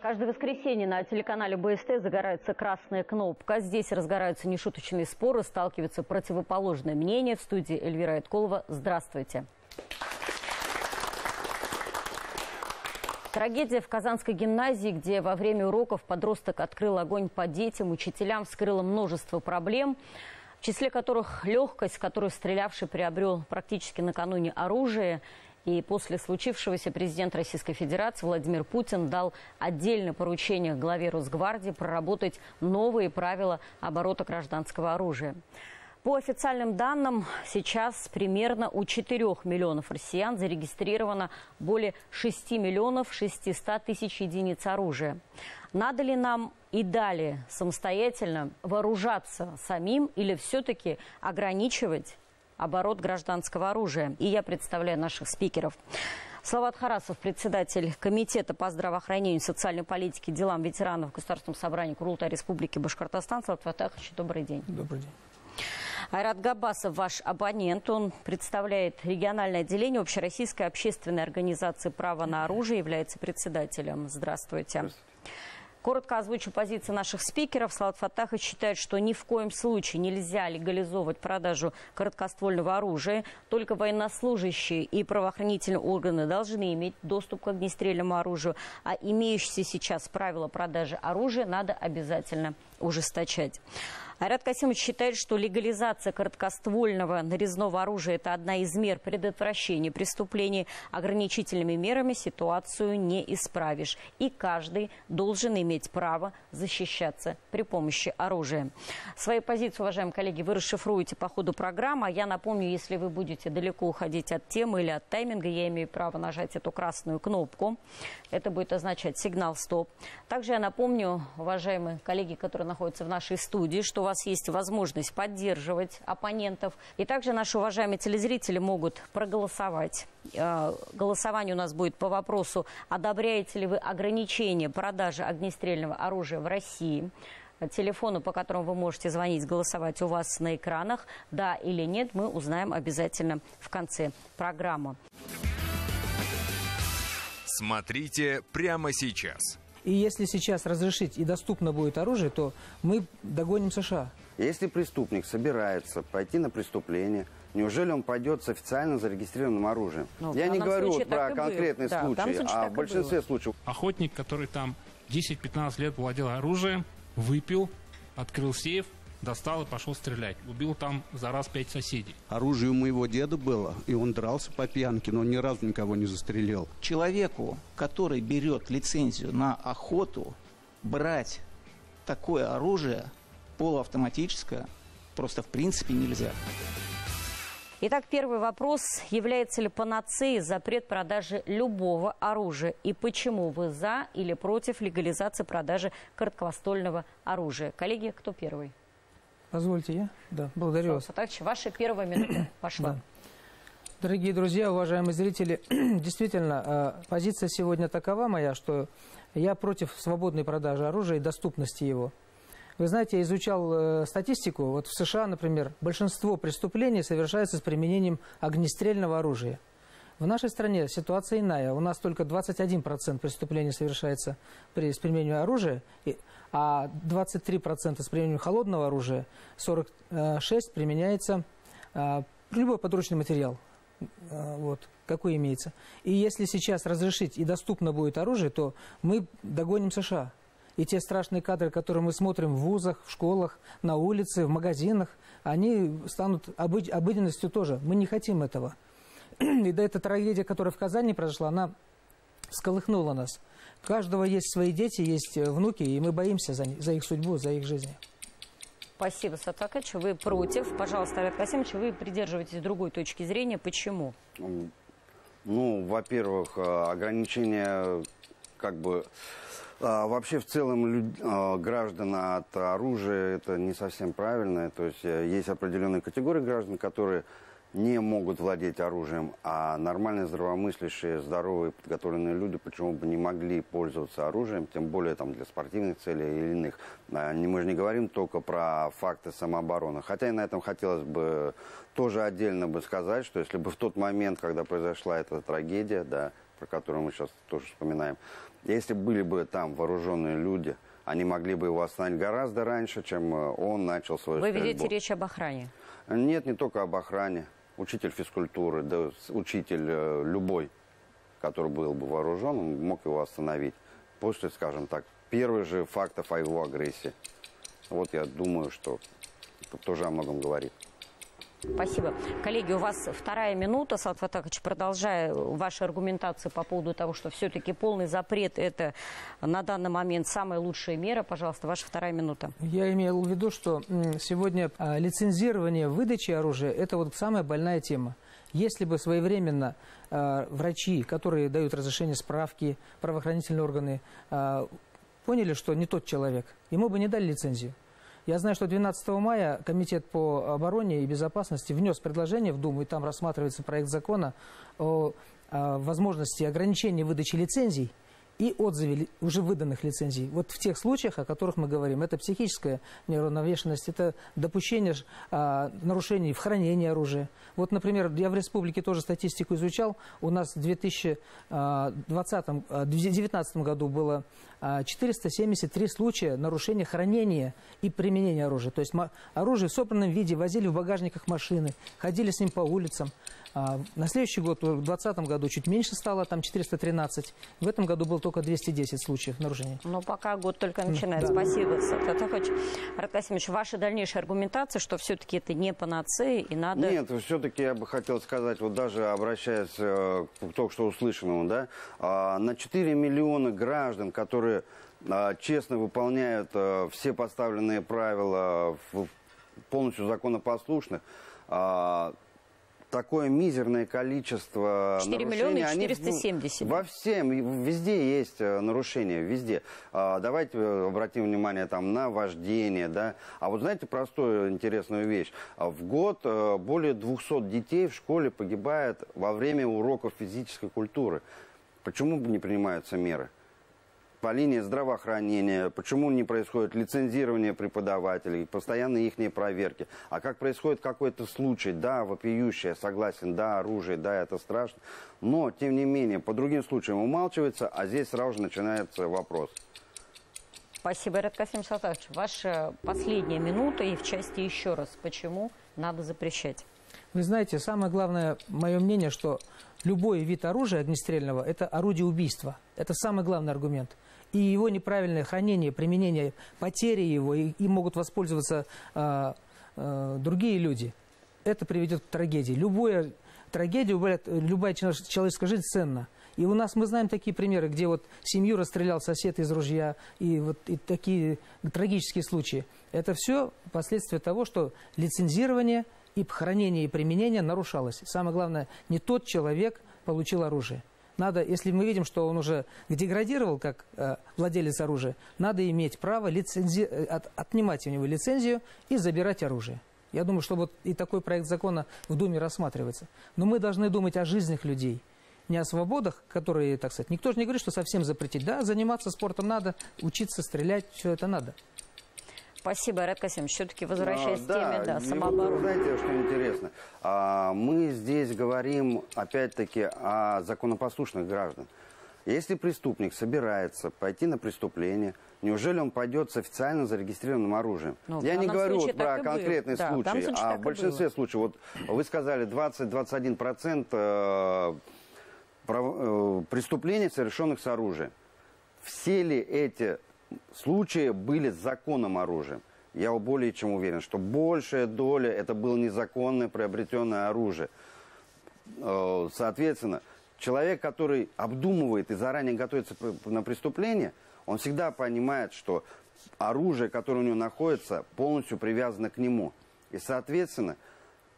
Каждое воскресенье на телеканале БСТ загорается красная кнопка. Здесь разгораются нешуточные споры, сталкиваются противоположные мнения. В студии Эльвира Айткулова. Здравствуйте. Трагедия в Казанской гимназии, где во время уроков подросток открыл огонь по детям, учителям вскрыла множество проблем, в числе которых легкость, которую стрелявший приобрел практически накануне оружие. И после случившегося президент Российской Федерации Владимир Путин дал отдельное поручение главе Росгвардии проработать новые правила оборота гражданского оружия. По официальным данным, сейчас примерно у 4 миллионов россиян зарегистрировано более 6 миллионов 600 тысяч единиц оружия. Надо ли нам и далее самостоятельно вооружаться самим или все-таки ограничивать оборот гражданского оружия? И я представляю наших спикеров. Салават Харасов, председатель Комитета по здравоохранению, социальной политике, делам ветеранов в Государственном собрании Курултая Республики Башкортостан. Салават Фатахович, добрый день. Добрый день. Айрат Габасов, ваш абонент. Он представляет региональное отделение Общероссийской общественной организации «Право на оружие», является председателем. Здравствуйте. Здравствуйте. Коротко озвучу позиции наших спикеров. Салават Фатахович считает, что ни в коем случае нельзя легализовывать продажу короткоствольного оружия. Только военнослужащие и правоохранительные органы должны иметь доступ к огнестрельному оружию. А имеющиеся сейчас правила продажи оружия надо обязательно ужесточать. Айрат Касимович считает, что легализация короткоствольного нарезного оружия – это одна из мер предотвращения преступлений. Ограничительными мерами ситуацию не исправишь. И каждый должен иметь право защищаться при помощи оружия. Свои позиции, уважаемые коллеги, вы расшифруете по ходу программы. А я напомню, если вы будете далеко уходить от темы или от тайминга, я имею право нажать эту красную кнопку. Это будет означать сигнал «Стоп». Также я напомню, уважаемые коллеги, которые находятся в нашей студии, что у вас есть возможность поддерживать оппонентов. И также наши уважаемые телезрители могут проголосовать. Голосование у нас будет по вопросу, одобряете ли вы ограничение продажи огнестрельного оружия в России. Телефону, по которому вы можете звонить, голосовать у вас на экранах. Да или нет, мы узнаем обязательно в конце программы. Смотрите прямо сейчас. И если сейчас разрешить и доступно будет оружие, то мы догоним США. Если преступник собирается пойти на преступление, неужели он пойдет с официально зарегистрированным оружием? Я не говорю про конкретный случай, а в большинстве случаев. Охотник, который там 10-15 лет владел оружием, выпил, открыл сейф, достал и пошел стрелять. Убил там за раз 5 соседей. Оружие у моего деда было, и он дрался по пьянке, но ни разу никого не застрелил. Человеку, который берет лицензию на охоту, брать такое оружие полуавтоматическое просто в принципе нельзя. Итак, первый вопрос. Является ли панацеей запрет продажи любого оружия? И почему вы за или против легализации продажи короткоствольного оружия? Коллеги, кто первый? Позвольте я? Да, благодарю вас. Ваша первая минута пошла. Да. Дорогие друзья, уважаемые зрители, действительно, позиция сегодня такова моя, что я против свободной продажи оружия и доступности его. Вы знаете, я изучал статистику. Вот в США, например, большинство преступлений совершается с применением огнестрельного оружия. В нашей стране ситуация иная. У нас только 21% преступлений совершается с применением оружия, а 23% с применением холодного оружия, 46% применяется любой подручный материал, вот, какой имеется. И если сейчас разрешить и доступно будет оружие, то мы догоним США. И те страшные кадры, которые мы смотрим в вузах, в школах, на улице, в магазинах, они станут обыденностью тоже. Мы не хотим этого. И да, эта трагедия, которая в Казани произошла, она всколыхнула нас. У каждого есть свои дети, есть внуки, и мы боимся за их судьбу, за их жизнь. Спасибо, Сатакач. Вы против. Пожалуйста, Айрат Касимович, вы придерживаетесь другой точки зрения. Почему? Ну, во-первых, ограничение вообще в целом граждан от оружия это не совсем правильно. То есть есть определенные категории граждан, которые не могут владеть оружием, а нормальные, здравомыслящие, здоровые, подготовленные люди почему бы не могли пользоваться оружием, тем более там, для спортивных целей или иных. Мы же не говорим только про факты самообороны. Хотя и на этом хотелось бы тоже отдельно бы сказать, что если бы в тот момент, когда произошла эта трагедия, да, про которую мы сейчас тоже вспоминаем, если были бы там вооруженные люди, они могли бы его остановить гораздо раньше, чем он начал свою стрельбу. Вы ведете речь об охране? Нет, не только об охране. Учитель физкультуры, да учитель любой, который был бы вооружен, он мог его остановить. После, скажем так, первых же фактов о его агрессии. Вот я думаю, что это тоже о многом говорит. Спасибо. Коллеги, у вас 2 минута. Саат Фатахович, продолжая вашу аргументацию по поводу того, что все-таки полный запрет – это на данный момент самая лучшая мера. Пожалуйста, ваша 2 минута. Я имел в виду, что сегодня лицензирование выдачи оружия – это вот самая больная тема. Если бы своевременно врачи, которые дают разрешение, справки, правоохранительные органы, поняли, что не тот человек, ему бы не дали лицензию. Я знаю, что 12 мая Комитет по обороне и безопасности внес предложение в Думу, и там рассматривается проект закона о возможности ограничения выдачи лицензий и отзыве уже выданных лицензий. Вот в тех случаях, о которых мы говорим, это психическая неуравновешенность, это допущение нарушений в хранении оружия. Вот, например, я в республике тоже статистику изучал. У нас в 2019 году было 473 случая нарушения хранения и применения оружия. То есть оружие в собранном виде возили в багажниках машины, ходили с ним по улицам. На следующий год, в 2020 году, чуть меньше стало, там 413. В этом году было только 210 случаев нарушений. Но пока год только начинается. Да. Спасибо, Саат Фатахович. Марат Касимович, ваша дальнейшая аргументация, что все-таки это не панацея и надо... Нет, все-таки я бы хотел сказать, вот даже обращаясь к только что услышанному, да, на 4 миллиона граждан, которые честно выполняют все поставленные правила, полностью законопослушных, такое мизерное количество 4 нарушений. миллиона и 470. Во всем, везде есть нарушения, везде. Давайте обратим внимание там на вождение, да. А вот знаете простую интересную вещь? В год более 200 детей в школе погибает во время уроков физической культуры. Почему не принимаются меры? По линии здравоохранения, почему не происходит лицензирование преподавателей, постоянные их проверки. А как происходит какой-то случай, да, вопиющий, я согласен, да, оружие, да, это страшно. Но, тем не менее, по другим случаям умалчивается, а здесь сразу же начинается вопрос. Спасибо, Марат Касимович Саатович. Ваша последняя минута и в части еще раз, почему надо запрещать. Вы знаете, самое главное, мое мнение, что любой вид оружия огнестрельного – это орудие убийства. Это самый главный аргумент. И его неправильное хранение, применение, потери его, и могут воспользоваться другие люди. Это приведет к трагедии. Любая трагедия, любая человеческая жизнь ценна. И у нас мы знаем такие примеры, где вот семью расстрелял сосед из ружья, и такие трагические случаи. Это все последствия того, что лицензирование и хранение и применение нарушалось. Самое главное, не тот человек получил оружие. Надо, если мы видим, что он уже деградировал как владелец оружия, надо иметь право отнимать у него лицензию и забирать оружие. Я думаю, что вот и такой проект закона в Думе рассматривается. Но мы должны думать о жизнях людей, не о свободах, которые, так сказать, никто же не говорит, что совсем запретить. Да, заниматься спортом надо, учиться, стрелять, все это надо. Спасибо, Марат Касимович. Все-таки возвращаясь к теме, да, самообороны. Знаете, что интересно? Мы здесь говорим, опять-таки, о законопослушных граждан. Если преступник собирается пойти на преступление, неужели он пойдет с официально зарегистрированным оружием? Я не говорю вот про конкретный случай, а в большинстве случаев. Вот вы сказали, 20-21% преступлений, совершенных с оружием. Все ли эти случаи были с законным оружием? Я более чем уверен, что большая доля это было незаконное приобретенное оружие. Соответственно, человек, который обдумывает и заранее готовится на преступление, он всегда понимает, что оружие, которое у него находится, полностью привязано к нему. И, соответственно,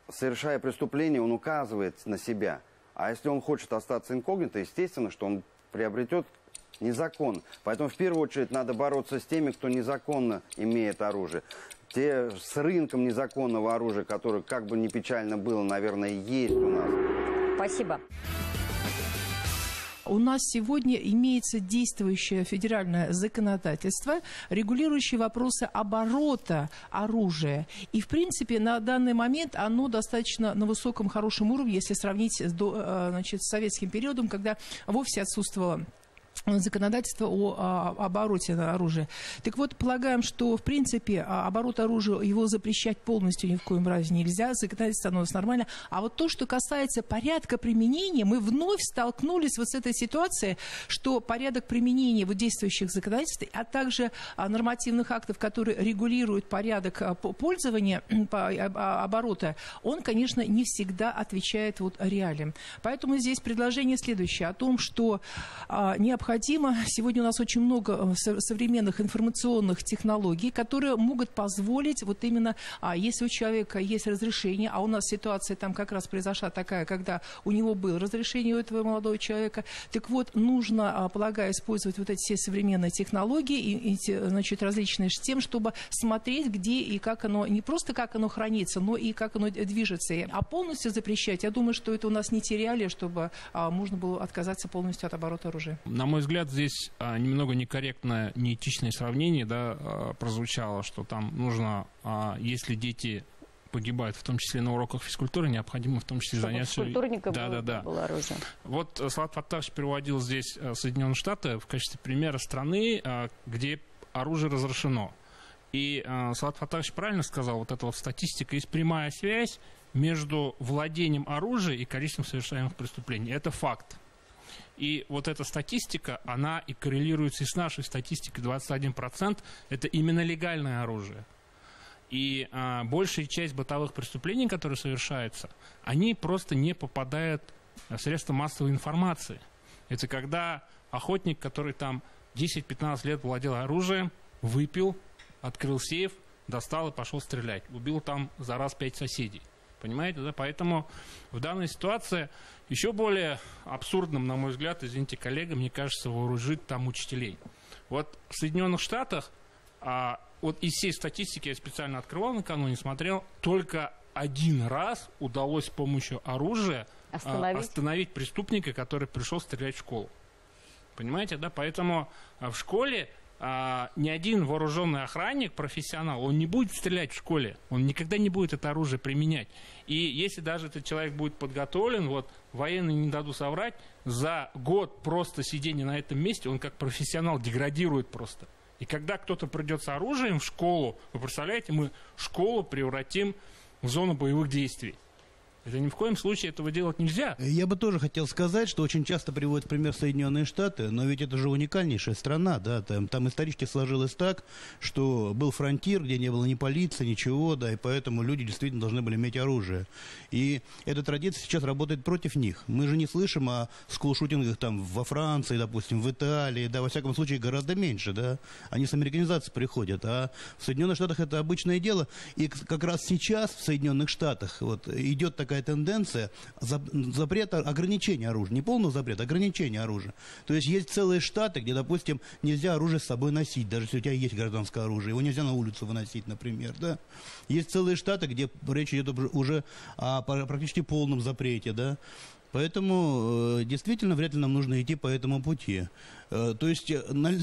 совершая преступление, он указывает на себя. А если он хочет остаться инкогнито, естественно, что он приобретет незаконно. Поэтому в первую очередь надо бороться с теми, кто незаконно имеет оружие. Те с рынком незаконного оружия, которое, как бы ни печально было, наверное, есть у нас. Спасибо. У нас сегодня имеется действующее федеральное законодательство, регулирующее вопросы оборота оружия. И, в принципе, на данный момент оно достаточно на высоком, хорошем уровне, если сравнить с советским периодом, когда вовсе отсутствовало законодательство о обороте оружия. Так вот, полагаем, что, в принципе, оборот оружия, его запрещать полностью ни в коем разе нельзя, законодательство становится нормально. А вот то, что касается порядка применения, мы вновь столкнулись вот с этой ситуацией, что порядок применения вот действующих законодательств, а также нормативных актов, которые регулируют порядок пользования, оборота, он, конечно, не всегда отвечает вот реалиям. Поэтому здесь предложение следующее, о том, что необходимо. Сегодня у нас очень много современных информационных технологий, которые могут позволить, вот именно, если у человека есть разрешение, а у нас ситуация там как раз произошла такая, когда у него было разрешение у этого молодого человека, так вот, нужно, полагаю, использовать вот эти все современные технологии, и значит, различные с тем, чтобы смотреть, где и как оно, не просто как оно хранится, но и как оно движется. А полностью запрещать, я думаю, что это у нас не те реалии, чтобы можно было отказаться полностью от оборота оружия. На мой взгляд, здесь немного некорректное, неэтичное сравнение, да, прозвучало, что там нужно, если дети погибают, в том числе на уроках физкультуры, необходимо в том числе заняться... Физкультурника было оружие. Вот Салават Фаттахович приводил здесь Соединенные Штаты в качестве примера страны, где оружие разрешено. И Салават Фаттахович правильно сказал, вот эта вот статистика, есть прямая связь между владением оружием и количеством совершаемых преступлений. Это факт. И вот эта статистика, она и коррелируется и с нашей статистикой. 21% это именно легальное оружие. И большая часть бытовых преступлений, которые совершаются, они просто не попадают в средства массовой информации. Это когда охотник, который там 10-15 лет владел оружием, выпил, открыл сейф, достал и пошел стрелять. Убил там за раз 5 соседей. Понимаете, да? Поэтому в данной ситуации еще более абсурдным, на мой взгляд, извините, коллега, мне кажется, вооружить там учителей. Вот в Соединенных Штатах, вот из всей статистики я специально открывал накануне, смотрел, только один раз удалось с помощью оружия остановить преступника, который пришел стрелять в школу. Понимаете, да? Поэтому в школе ни один вооруженный охранник, профессионал, он не будет стрелять в школе, он никогда не будет это оружие применять. И если даже этот человек будет подготовлен, вот военные не дадут соврать, за год просто сидения на этом месте он как профессионал деградирует просто. И когда кто-то придет с оружием в школу, вы представляете, мы школу превратим в зону боевых действий. Это ни в коем случае этого делать нельзя. Я бы тоже хотел сказать, что очень часто приводят в пример Соединенные Штаты, но ведь это же уникальнейшая страна, да, там исторически сложилось так, что был фронтир, где не было ни полиции, ничего, да, и поэтому люди действительно должны были иметь оружие. И эта традиция сейчас работает против них. Мы же не слышим о скулшутингах там во Франции, допустим, в Италии, да, во всяком случае гораздо меньше, да, они с американизацией приходят, а в Соединенных Штатах это обычное дело, и как раз сейчас в Соединенных Штатах вот идет такая тенденция запрета, ограничения оружия. Не полного запрета, ограничения оружия. То есть есть целые штаты, где, допустим, нельзя оружие с собой носить, даже если у тебя есть гражданское оружие. Его нельзя на улицу выносить, например. Да? Есть целые штаты, где речь идет уже о практически полном запрете. Да? Поэтому действительно вряд ли нам нужно идти по этому пути. То есть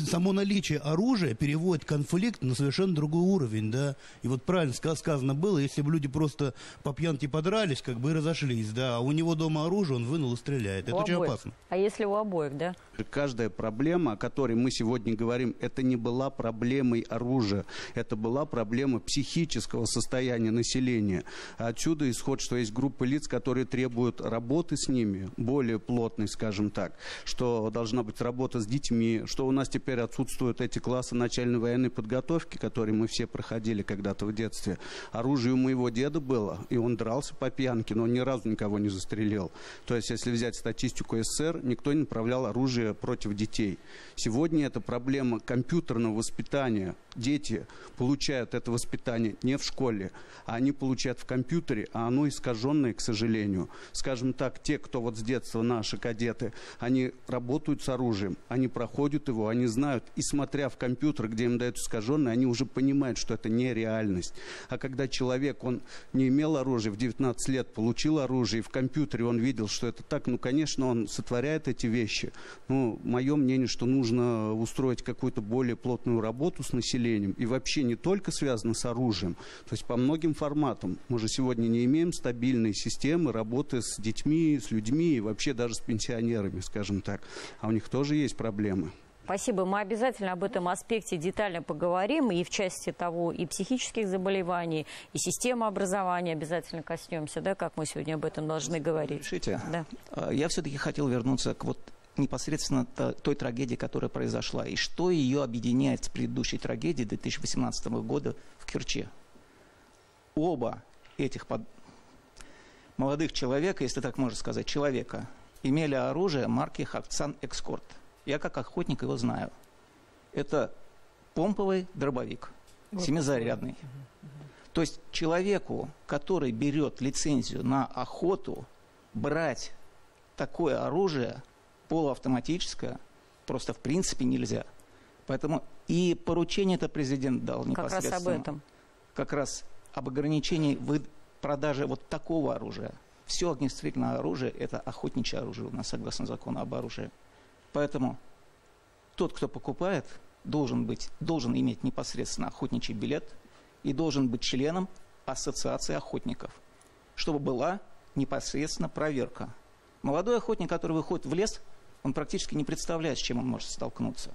само наличие оружия переводит конфликт на совершенно другой уровень, да. И вот правильно сказано было, если бы люди просто по пьянке подрались, как бы и разошлись, да, а у него дома оружие, он вынул и стреляет. Это очень опасно. А если у обоих, да? Каждая проблема, о которой мы сегодня говорим, это не была проблемой оружия, это была проблема психического состояния населения. Отсюда исход, что есть группа лиц, которые требуют работы с ними, более плотной, скажем так, что должна быть работа с детьми, что у нас теперь отсутствуют эти классы начальной военной подготовки, которые мы все проходили когда-то в детстве. Оружие у моего деда было, и он дрался по пьянке, но он ни разу никого не застрелил. То есть, если взять статистику СССР, никто не направлял оружие против детей. Сегодня это проблема компьютерного воспитания. Дети получают это воспитание не в школе, а они получают в компьютере, а оно искаженное, к сожалению. Скажем так, те, кто кто вот с детства наши кадеты, они работают с оружием, они проходят его, они знают, и смотря в компьютер, где им дают искаженное, они уже понимают, что это не реальность. А когда человек, он не имел оружия, в 19 лет получил оружие, и в компьютере он видел, что это так, ну, конечно, он сотворяет эти вещи. Ну, мое мнение, что нужно устроить какую-то более плотную работу с населением, и вообще не только связано с оружием, то есть по многим форматам. Мы же сегодня не имеем стабильной системы работы с детьми, с людьми, и вообще даже с пенсионерами, скажем так. А у них тоже есть проблемы. Спасибо. Мы обязательно об этом аспекте детально поговорим. И в части того, и психических заболеваний, и системы образования обязательно коснемся, да, как мы сегодня об этом должны говорить. Решите? Да. Я все-таки хотел вернуться к вот непосредственно той трагедии, которая произошла. И что ее объединяет с предыдущей трагедией 2018 года в Керчи. Оба этих молодых человека, если так можно сказать, человека, имели оружие марки «Хакцан Экскорт». Я как охотник его знаю. Это помповый дробовик, семизарядный. То есть человеку, который берет лицензию на охоту, брать такое оружие полуавтоматическое просто в принципе нельзя. Поэтому и поручение это президент дал непосредственно. Как раз об этом. Как раз об ограничении продажи вот такого оружия. Все огнестрельное оружие – это охотничье оружие у нас, согласно закону об оружии. Поэтому тот, кто покупает, должен иметь непосредственно охотничий билет и должен быть членом ассоциации охотников, чтобы была непосредственно проверка. Молодой охотник, который выходит в лес, он практически не представляет, с чем он может столкнуться.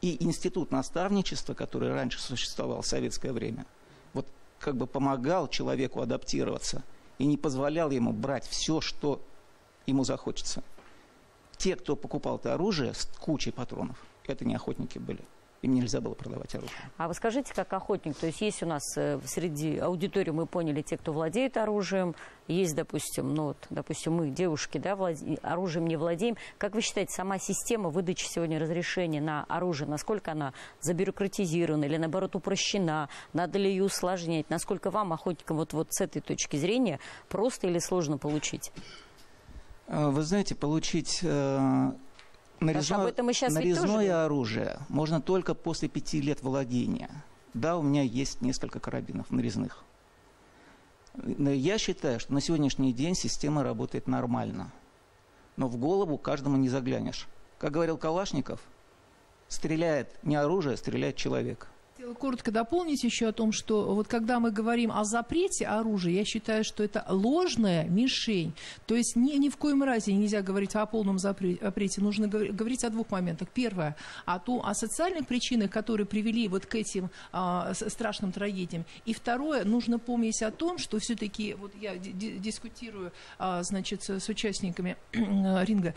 И институт наставничества, который раньше существовал в советское время, вот как бы помогал человеку адаптироваться и не позволял ему брать все, что ему захочется. Те, кто покупал это оружие с кучей патронов, это не охотники были. Им нельзя было продавать оружие. А вы скажите, как охотник, то есть у нас среди аудитории, мы поняли, те, кто владеет оружием, есть, допустим, ну, вот, допустим, мы, девушки, да, оружием не владеем. Как вы считаете, сама система выдачи сегодня разрешения на оружие, насколько она забюрократизирована или, наоборот, упрощена? Надо ли ее усложнять? Насколько вам, охотникам, вот с этой точки зрения, просто или сложно получить? Вы знаете, получить нарезное оружие можно только после 5 лет владения. Да, у меня есть несколько карабинов нарезных. Я считаю, что на сегодняшний день система работает нормально. Но в голову каждому не заглянешь. Как говорил Калашников, стреляет не оружие, стреляет человек. Хотела коротко дополнить еще о том, что вот когда мы говорим о запрете оружия, я считаю, что это ложная мишень. То есть ни в коем разе нельзя говорить о полном запрете. Нужно говорить о двух моментах. Первое, о социальных причинах, которые привели вот к этим страшным трагедиям. И второе, нужно помнить о том, что все-таки, вот я дискутирую, значит, с участниками ринга,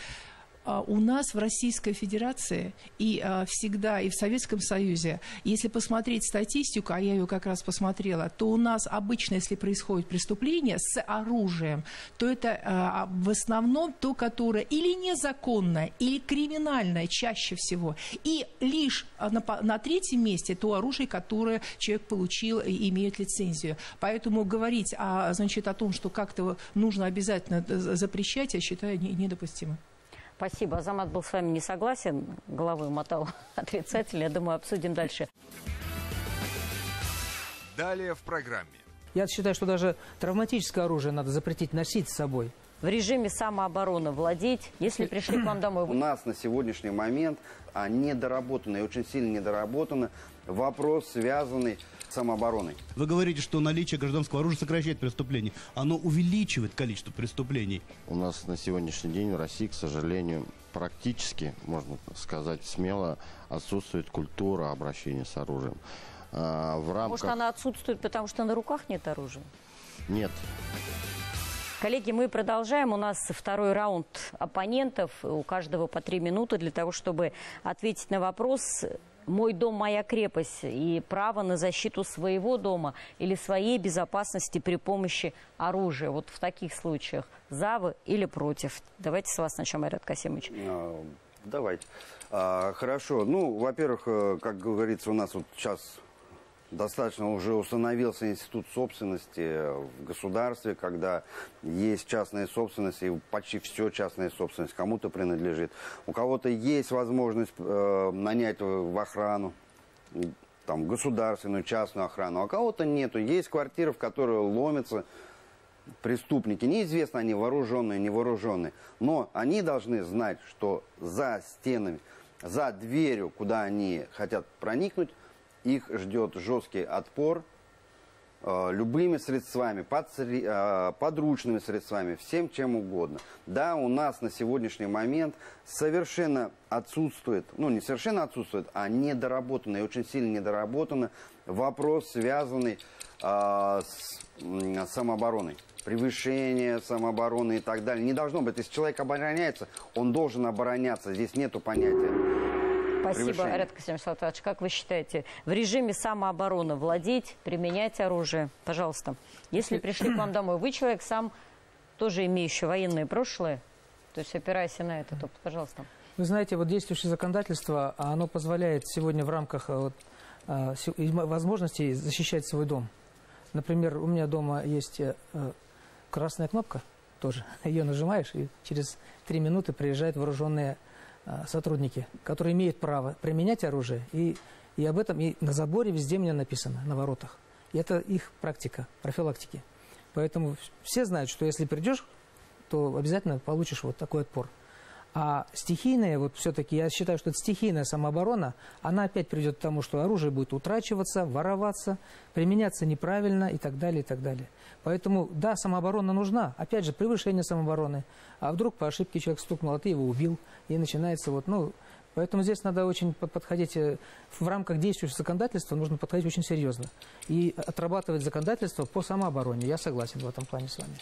у нас в Российской Федерации и всегда, и в Советском Союзе, если посмотреть статистику, а я ее как раз посмотрела, то у нас обычно, если происходит преступление с оружием, то это в основном то, которое или незаконное, или криминальное чаще всего. И лишь на третьем месте то оружие, которое человек получил и имеет лицензию. Поэтому говорить значит, о том, что как-то нужно обязательно запрещать, я считаю недопустимо. Спасибо. Азамат был с вами не согласен, головой мотал отрицательно. Я думаю, обсудим дальше. Далее в программе. Я считаю, что даже травматическое оружие надо запретить носить с собой. В режиме самообороны владеть, если пришли к вам домой. У нас на сегодняшний момент недоработано и очень сильно недоработано вопрос, связанный с самообороной. Вы говорите, что наличие гражданского оружия сокращает преступления. Оно увеличивает количество преступлений. У нас на сегодняшний день в России, к сожалению, практически, можно сказать смело, отсутствует культура обращения с оружием. Может, она отсутствует, потому что на руках нет оружия? Нет. Коллеги, мы продолжаем. У нас второй раунд оппонентов. У каждого по 3 минуты для того, чтобы ответить на вопрос «Мой дом, моя крепость» и право на защиту своего дома или своей безопасности при помощи оружия. Вот в таких случаях за вы или против? Давайте с вас начнем, Айрат Касимович. Давайте. Хорошо. Ну, во-первых, как говорится, у нас вот сейчас достаточно уже установился институт собственности в государстве, когда есть частная собственность, и почти все частная собственность кому-то принадлежит. У кого-то есть возможность нанять в охрану, там, государственную, частную охрану, а кого-то нету. Есть квартиры, в которые ломятся преступники. Неизвестно, они вооруженные, невооруженные. Но они должны знать, что за стенами, за дверью, куда они хотят проникнуть, их ждет жесткий отпор любыми средствами, подручными средствами, всем чем угодно. Да, у нас на сегодняшний момент совершенно отсутствует, ну не совершенно отсутствует, а недоработанный, очень сильно недоработанный вопрос, связанный с самообороной. Превышение самообороны и так далее. Не должно быть. Если человек обороняется, он должен обороняться. Здесь нету понятия. Спасибо, Айрат Касимович. Как вы считаете, в режиме самообороны владеть, применять оружие? Пожалуйста. Если пришли к вам домой, вы человек сам, тоже имеющий военное прошлое, то есть опираясь на этот опыт, пожалуйста. Вы знаете, вот действующее законодательство, оно позволяет сегодня в рамках возможностей защищать свой дом. Например, у меня дома есть красная кнопка тоже. Ее нажимаешь, и через 3 минуты приезжают вооруженные сотрудники, которые имеют право применять оружие. И об этом и на заборе везде мне написано, на воротах. И это их практика, профилактики. Поэтому все знают, что если придешь, то обязательно получишь вот такой отпор. А стихийная, вот все-таки, я считаю, что это стихийная самооборона, она опять приведет к тому, что оружие будет утрачиваться, вороваться, применяться неправильно и так далее, и так далее. Поэтому, да, самооборона нужна. Опять же, превышение самообороны. А вдруг по ошибке человек стукнул, а ты его убил. И начинается вот, ну... Поэтому здесь надо очень подходить, в рамках действующего законодательства нужно подходить очень серьезно. И отрабатывать законодательство по самообороне. Я согласен в этом плане с вами.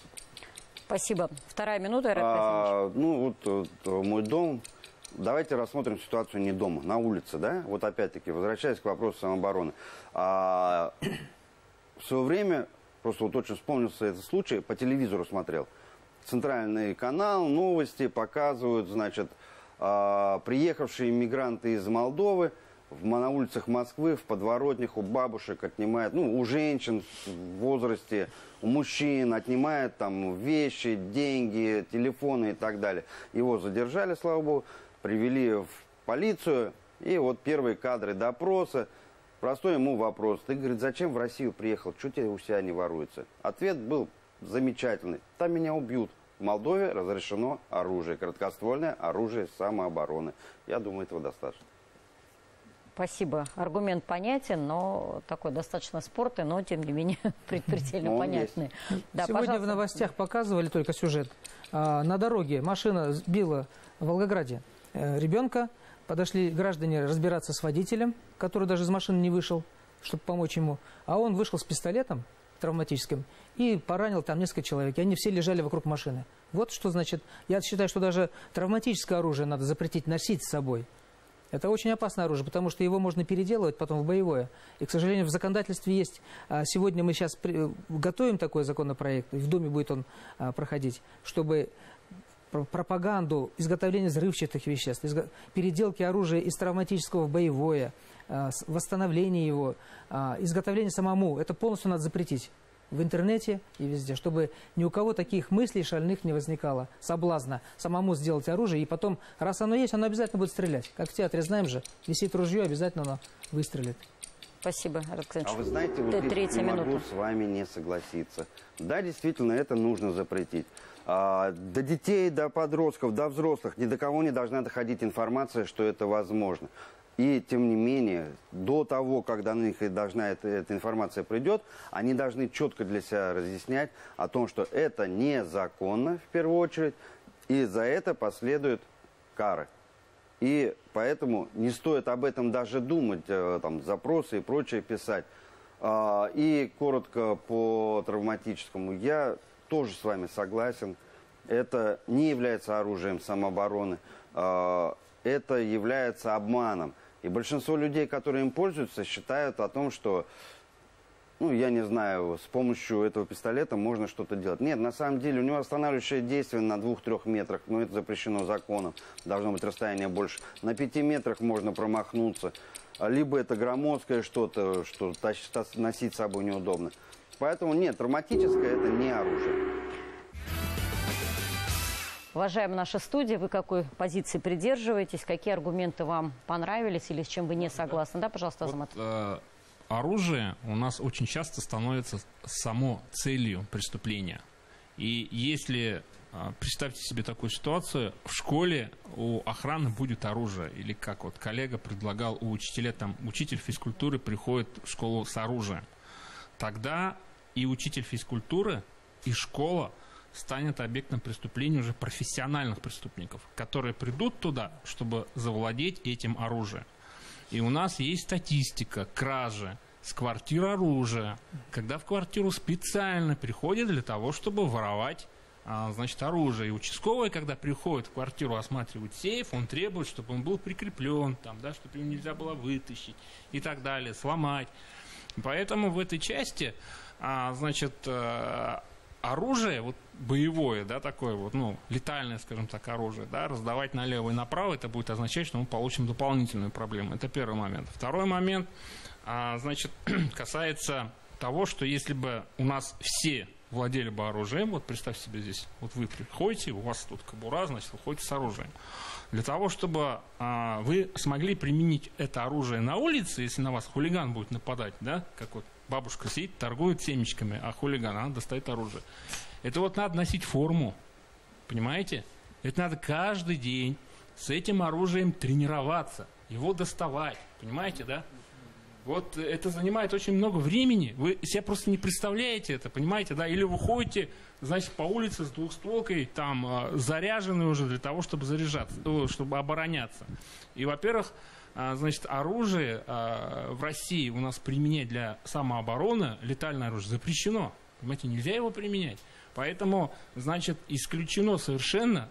Спасибо. 2 минута, Айрат Касимович. Ну, вот мой дом. Давайте рассмотрим ситуацию не дома, на улице, да? Вот опять-таки, возвращаясь к вопросу самообороны. В свое время, просто вот очень вспомнился этот случай, по телевизору смотрел. Центральный канал, новости показывают, значит, приехавшие мигранты из Молдовы на улицах Москвы, в подворотнях у бабушек отнимают, ну, у женщин в возрасте, у мужчин отнимают там вещи, деньги, телефоны и так далее. Его задержали, слава богу, привели в полицию, и вот первые кадры допроса. Простой ему вопрос. Ты, говорит, зачем в Россию приехал? Что тебе у себя не воруется? Ответ был замечательный. Там меня убьют. В Молдове разрешено оружие, короткоствольное оружие самообороны. Я думаю, этого достаточно. Спасибо. Аргумент понятен, но такой достаточно спорный, но тем не менее предельно понятный. Да, сегодня пожалуйста. В новостях показывали только сюжет. На дороге машина сбила в Волгограде ребенка. Подошли граждане разбираться с водителем, который даже из машины не вышел, чтобы помочь ему. А он вышел с пистолетом травматическим и поранил там несколько человек. И они все лежали вокруг машины. Вот что значит. Я считаю, что даже травматическое оружие надо запретить носить с собой. Это очень опасное оружие, потому что его можно переделывать потом в боевое. И, к сожалению, в законодательстве есть. Сегодня мы сейчас готовим такой законопроект, и в Думе будет он проходить, чтобы пропаганду, изготовление взрывчатых веществ, переделки оружия из травматического в боевое, восстановление его, изготовление самому, это полностью надо запретить. В интернете и везде, чтобы ни у кого таких мыслей шальных не возникало, соблазна самому сделать оружие, и потом, раз оно есть, оно обязательно будет стрелять. Как в театре знаем же, висит ружье, обязательно оно выстрелит. Спасибо, Айрат Касимович. А вы знаете, вот здесь не могу с вами не согласиться. Да, действительно, это нужно запретить. До детей, до подростков, до взрослых, ни до кого не должна доходить информация, что это возможно. И, тем не менее, до того, когда на них эта информация придет, они должны четко для себя разъяснять о том, что это незаконно, в первую очередь, и за это последуют кары. И поэтому не стоит об этом даже думать, там, запросы и прочее писать. И коротко по травматическому. Я тоже с вами согласен. Это не является оружием самообороны. Это является обманом. И большинство людей, которые им пользуются, считают о том, что ну, я не знаю, с помощью этого пистолета можно что-то делать. Нет, на самом деле у него останавливающее действие на 2-3 метрах, но это запрещено законом, должно быть расстояние больше. На 5 метрах можно промахнуться, либо это громоздкое что-то, что носить с собой неудобно. Поэтому нет, травматическое это не оружие. Уважаемая наша студия, вы какой позиции придерживаетесь? Какие аргументы вам понравились или с чем вы не согласны? Да, пожалуйста, Азамат. Оружие у нас очень часто становится само целью преступления. И если, представьте себе такую ситуацию, в школе у охраны будет оружие. Или как вот коллега предлагал у учителя, там учитель физкультуры приходит в школу с оружием. Тогда и учитель физкультуры, и школа станет объектом преступления уже профессиональных преступников, которые придут туда, чтобы завладеть этим оружием. И у нас есть статистика кражи с квартир оружия, когда в квартиру специально приходят для того, чтобы воровать, значит, оружие. И участковый, когда приходит в квартиру осматривать сейф, он требует, чтобы он был прикреплен, там, да, чтобы его нельзя было вытащить и так далее, сломать. Поэтому в этой части, значит, оружие, вот боевое, да, такое вот, ну, летальное, скажем так, оружие, да, раздавать налево и направо, это будет означать, что мы получим дополнительную проблему. Это первый момент. Второй момент, значит, касается того, что если бы у нас все владели бы оружием, вот представьте себе здесь, вот вы приходите, у вас тут кобура, значит, вы ходите с оружием. Для того, чтобы вы смогли применить это оружие на улице, если на вас хулиган будет нападать, да, как вот бабушка сидит, торгует семечками, а хулиган, она достает оружие. Это вот надо носить форму, понимаете? Это надо каждый день с этим оружием тренироваться, его доставать, понимаете, да? Вот это занимает очень много времени, вы себе просто не представляете это, понимаете, да? Или вы ходите, значит, по улице с двухстволкой, там, заряженной уже для того, чтобы заряжаться, чтобы обороняться. И, во-первых, значит, оружие в России у нас применять для самообороны, летальное оружие, запрещено. Понимаете, нельзя его применять. Поэтому, значит, исключено совершенно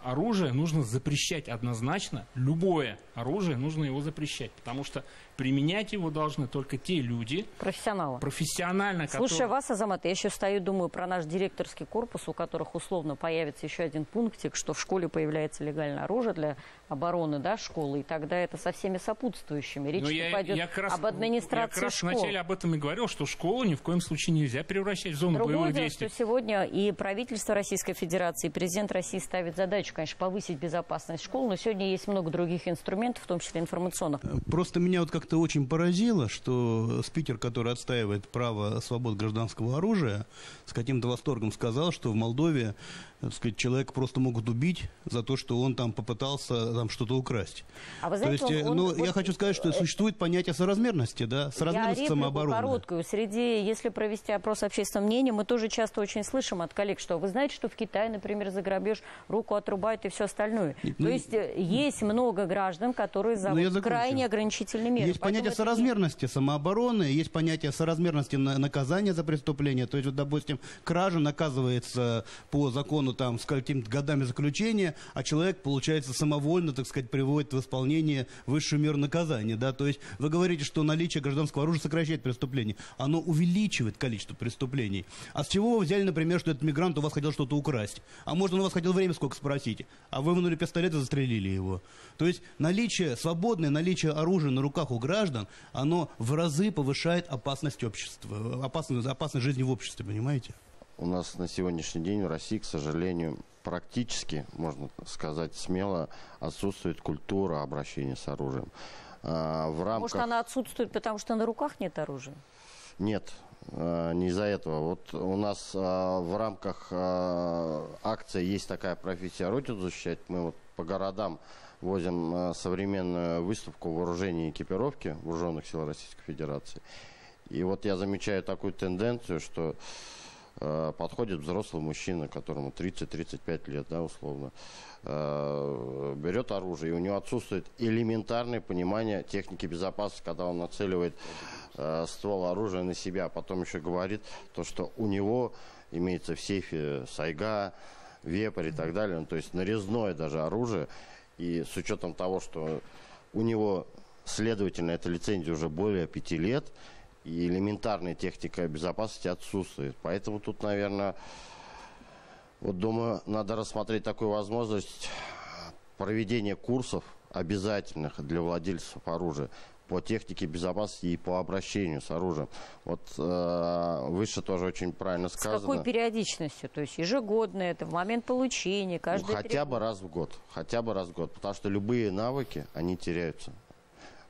оружие, нужно запрещать однозначно. Любое оружие нужно его запрещать, потому что применять его должны только те люди, профессионально, Слушай вас, Азамат, я еще стою, думаю про наш директорский корпус, у которых условно появится еще один пунктик, что в школе появляется легальное оружие для обороны, да, школы, и тогда это со всеми сопутствующими. Речь пойдет об администрации школ. Я как раз вначале об этом и говорил, что школу ни в коем случае нельзя превращать в зону боевых действий. Что сегодня и правительство Российской Федерации, и президент России ставит задачу, конечно, повысить безопасность школ, но сегодня есть много других инструментов, в том числе информационных. Просто меня вот как-то очень поразило, что спикер, который отстаивает право свобод гражданского оружия, с каким-то восторгом сказал, что в Молдове, так сказать, человека просто могут убить за то, что он там попытался там что-то украсть. А вы знаете, то есть, я хочу сказать, что существует понятие соразмерности, да, соразмерности самообороны. Короткую. Если провести опрос общественного мнения, мы тоже часто очень слышим от коллег, что вы знаете, что в Китае, например, за грабеж руку отрубают и все остальное. То есть есть много граждан, которые зовут крайне ограничительные меры. Есть понятие соразмерности самообороны, есть понятие соразмерности наказания за преступление. То есть, вот, допустим, кража наказывается по закону там с какими-то годами заключения, а человек, получается, самовольно, так сказать, приводит в исполнение высшую меру наказания. Да? То есть вы говорите, что наличие гражданского оружия сокращает преступление. Оно увеличивает количество преступлений. А с чего вы взяли, например, что этот мигрант у вас хотел что-то украсть? А может, он у вас хотел время сколько спросить? А вы вынули пистолет и застрелили его. То есть свободное наличие оружия на руках у граждан, оно в разы повышает опасность общества, опасность жизни в обществе, понимаете? У нас на сегодняшний день в России, к сожалению, практически, можно сказать смело, отсутствует культура обращения с оружием. Может, она отсутствует, потому что на руках нет оружия? Нет, не из-за этого. Вот у нас в рамках акции есть такая профессия «Родину защищать». Мы вот по городам возим современную выставку вооружения и экипировки вооруженных сил Российской Федерации. И вот я замечаю такую тенденцию, что подходит взрослый мужчина, которому 30-35 лет, да, условно, берет оружие, и у него отсутствует элементарное понимание техники безопасности, когда он нацеливает ствол оружия на себя, а потом еще говорит то, что у него имеется в сейфе сайга, вепрь и так далее, то есть нарезное даже оружие, и с учетом того, что у него, следовательно, эта лицензия уже более 5 лет, и элементарная техника безопасности отсутствует. Поэтому тут, наверное, вот думаю, надо рассмотреть такую возможность проведения курсов обязательных для владельцев оружия по технике безопасности и по обращению с оружием. Вот выше тоже очень правильно сказано. С какой периодичностью? То есть ежегодно это, в момент получения, каждый хотя бы раз в год. Хотя бы раз в год. Потому что любые навыки, они теряются.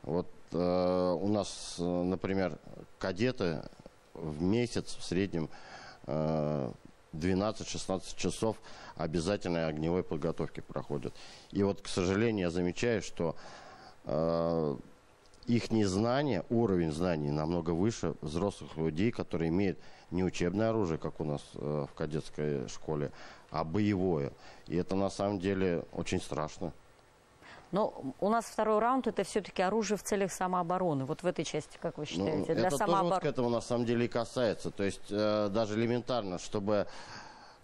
Вот у нас, например, кадеты в месяц в среднем 12-16 часов обязательной огневой подготовки проходят. И вот, к сожалению, я замечаю, что их незнание, уровень знаний намного выше взрослых людей, которые имеют не учебное оружие, как у нас в кадетской школе, а боевое. И это на самом деле очень страшно. Но у нас второй раунд – это все-таки оружие в целях самообороны. Вот в этой части, как вы считаете? Для самообороны? Тоже вот к этому на самом деле и касается. То есть даже элементарно, чтобы,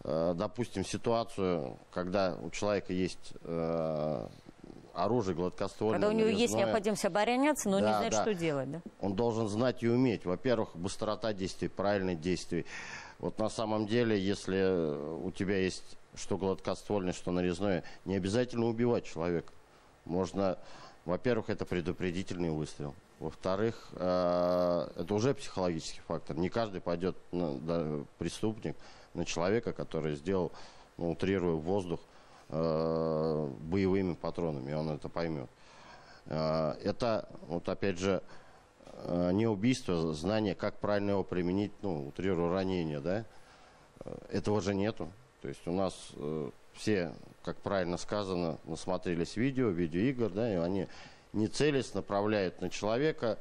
допустим, ситуацию, когда у человека есть оружие гладкоствольное, когда у него нарезное, есть необходимость обороняться, но не знает, что делать. Да? Он должен знать и уметь. Во-первых, быстрота действий, правильность действий. Вот на самом деле, если у тебя есть что гладкоствольное, что нарезное, не обязательно убивать человека. Можно, во-первых, это предупредительный выстрел. Во-вторых, это уже психологический фактор. Не каждый пойдет, преступник, на человека, который сделал, утрируя воздух, боевыми патронами, он это поймет. Это, вот опять же, не убийство, знание, как правильно его применить, утрирую ранение, да? Этого же нету. То есть у нас все, как правильно сказано, насмотрелись видеоигр, да, и они не целясь направляют на человека,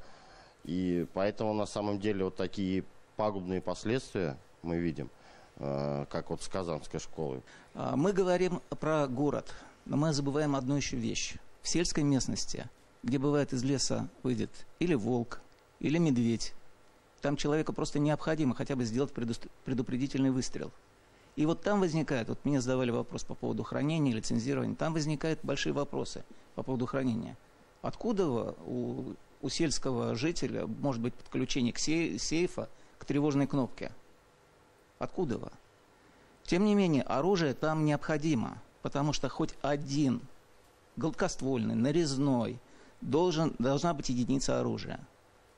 и поэтому на самом деле вот такие пагубные последствия мы видим, как вот с Казанской школы. Мы говорим про город, но мы забываем одну еще вещь. В сельской местности, где бывает из леса выйдет или волк, или медведь, там человеку просто необходимо хотя бы сделать предупредительный выстрел. И вот там возникает, вот мне задавали вопрос по поводу хранения, лицензирования, там возникают большие вопросы по поводу хранения. Откуда у сельского жителя может быть подключение к сейфа, к тревожной кнопке? Откуда? Тем не менее, оружие там необходимо, потому что хоть один гладкоствольный, нарезной, должна быть единица оружия.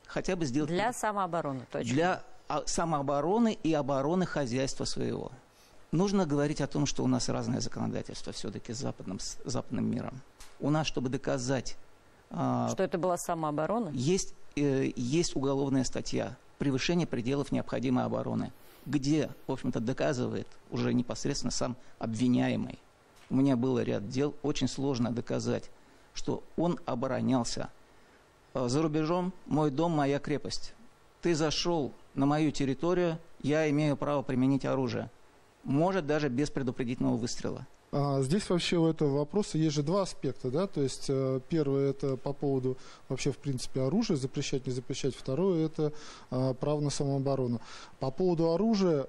Хотя бы сделать... Для самообороны, точно. Для самообороны и обороны хозяйства своего. Нужно говорить о том, что у нас разное законодательство все-таки с западным миром. У нас, чтобы доказать... Что это была самооборона? Есть уголовная статья «Превышение пределов необходимой обороны», где, в общем-то, доказывает уже непосредственно сам обвиняемый. У меня было ряд дел, очень сложно доказать, что он оборонялся. За рубежом мой дом, моя крепость. Ты зашел на мою территорию, я имею право применить оружие. Может, даже без предупредительного выстрела. Здесь вообще у этого вопроса есть же два аспекта, да, то есть первое это по поводу вообще в принципе оружия, запрещать, не запрещать, второе это право на самооборону. По поводу оружия